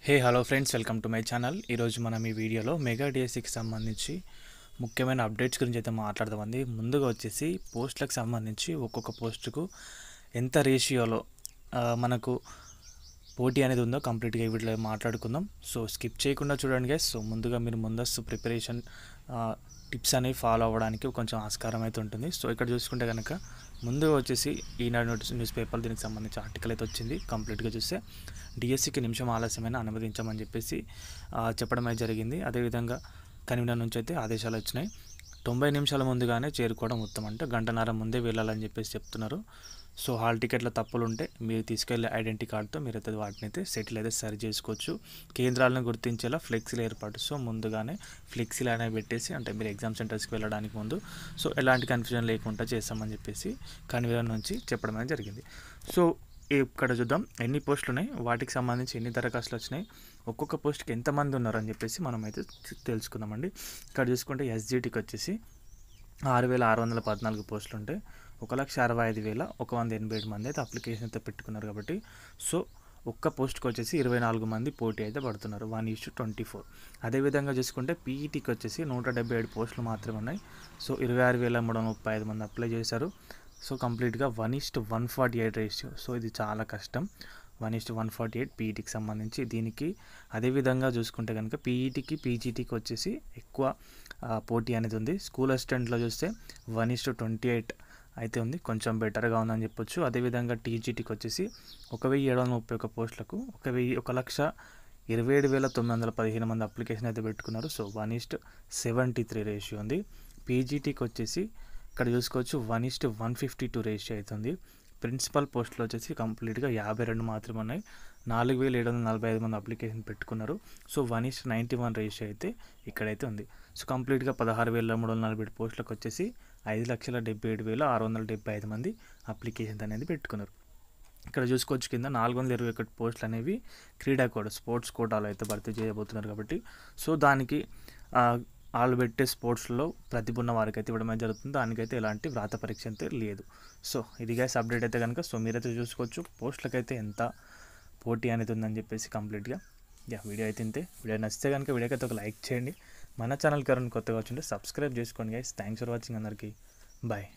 Hello friends, welcome to my channel. ఈరోజు మనం ఈ వీడియోలో మెగా డిఎస్సికి సంబంధించి ముఖ్యమైన అప్డేట్స్ గురించి అయితే మాట్లాడదామండి. ముందుగా వచ్చేసి పోస్టులకు సంబంధించి ఒక్కొక్క పోస్టుకు ఎంత రేషియోలో మనకు పోటీ అనేది ఉందో కంప్లీట్గా ఈ వీడియోలో మాట్లాడుకుందాం. సో స్కిప్ చేయకుండా చూడండి గైస్. సో ముందుగా మీరు ముందస్తు ప్రిపరేషన్ టిప్స్ అనేవి ఫాలో అవ్వడానికి కొంచెం ఆస్కారం అయితే ఉంటుంది. సో ఇక్కడ చూసుకుంటే కనుక ముందుగా వచ్చేసి ఈనాడు న్యూస్ పేపర్ దీనికి సంబంధించి ఆర్టికల్ అయితే వచ్చింది. కంప్లీట్గా చూస్తే డిఎస్సికి నిమిషం ఆలస్యమైన అనుమతించమని చెప్పేసి చెప్పడం అయితే జరిగింది. అదేవిధంగా కన్వీనర్ నుంచి అయితే ఆదేశాలు వచ్చినాయి. 90 నిమిషాల ముందుగానే చేరుకోవడం ఉత్తమం, అంటే గంటన్నర ముందే వెళ్ళాలని చెప్పేసి చెప్తున్నారు. సో హాల్ టికెట్ల తప్పులు ఉంటే మీరు తీసుకెళ్లే ఐడెంటిటీ కార్డుతో మీరైతే వాటిని అయితే సెటిల్ అయితే సరి చేసుకోవచ్చు. కేంద్రాలను గుర్తించేలా ఫ్లెక్సీలు ఏర్పాటు. సో ముందుగానే ఫ్లెక్సీలు అనేవి పెట్టేసి, అంటే మీరు ఎగ్జామ్ సెంటర్స్కి వెళ్ళడానికి ముందు సో ఎలాంటి కన్ఫ్యూజన్ లేకుండా చేస్తామని చెప్పేసి కన్వీనర్ నుంచి చెప్పడం అనేది జరిగింది. సో ఇక్కడ చూద్దాం ఎన్ని పోస్టులు ఉన్నాయి, వాటికి సంబంధించి ఎన్ని దరఖాస్తులు వచ్చినాయి, ఒక్కొక్క పోస్ట్కి ఎంతమంది ఉన్నారని చెప్పేసి మనం అయితే తెలుసుకుందామండి. ఇక్కడ చూసుకుంటే ఎస్జిటికి వచ్చేసి 6,614 పోస్టులు ఉంటాయి. 1,65,187 మంది అయితే అప్లికేషన్ అయితే పెట్టుకున్నారు కాబట్టి సో ఒక్క పోస్ట్కి వచ్చేసి 24 మంది పోటీ అయితే పడుతున్నారు, 1:24. అదేవిధంగా చూసుకుంటే పీఈటీకి వచ్చేసి 177 పోస్టులు మాత్రమే ఉన్నాయి. సో 26,335 మంది అప్లై చేశారు. సో కంప్లీట్గా 1:148 రేషియో. సో ఇది చాలా కష్టం, 1:148 పీఈటీకి సంబంధించి దీనికి. అదేవిధంగా చూసుకుంటే కనుక పీఈటీకి పీజీటీకి వచ్చేసి ఎక్కువ పోటీ అనేది ఉంది. స్కూల్ అసిస్టెంట్లో చూస్తే 1:28 అయితే ఉంది, కొంచెం బెటర్గా ఉందని చెప్పొచ్చు. అదేవిధంగా టీజీటీకి వచ్చేసి 1,731 పోస్టులకు 1,27,915 మంది అప్లికేషన్ అయితే పెట్టుకున్నారు. సో 1:73 రేషియో ఉంది. పీజీటీకి వచ్చేసి ఇక్కడ చూసుకోవచ్చు 1:152 రేషియో అవుతుంది. ప్రిన్సిపల్ పోస్టులు వచ్చేసి కంప్లీట్గా 52 మాత్రమే ఉన్నాయి, 4,745 మంది అప్లికేషన్ పెట్టుకున్నారు. సో 1:91 రేషియో అయితే ఇక్కడైతే ఉంది. సో కంప్లీట్గా 16,347 పోస్టులకు వచ్చేసి 5,77,675 మంది అప్లికేషన్ అనేది పెట్టుకున్నారు. ఇక్కడ చూసుకోవచ్చు కింద 421 పోస్టులు అనేవి క్రీడా కోడ్ స్పోర్ట్స్ కోటాలో అయితే భర్తీ చేయబోతున్నారు కాబట్టి సో దానికి వాళ్ళు పెట్టే స్పోర్ట్స్లో ప్రతిభ ఉన్న వారికి అయితే ఇవ్వడం జరుగుతుంది. దానికైతే ఎలాంటి వ్రాత పరీక్ష అయితే లేదు. సో ఇది గైస్ అప్డేట్ అయితే కనుక సో మీరైతే చూసుకోవచ్చు పోస్టులకైతే ఎంత పోటీ అనేది ఉందని చెప్పేసి కంప్లీట్గా. వీడియో అయితే ఇంతే. వీడియో నచ్చితే కనుక వీడియోకి అయితే ఒక లైక్ చేయండి. మన ఛానల్కి ఎవరైనా కొత్తగా వచ్చింటే సబ్స్క్రైబ్ చేసుకోండి గైస్. థ్యాంక్స్ ఫర్ వాచింగ్ అందరికీ. బాయ్.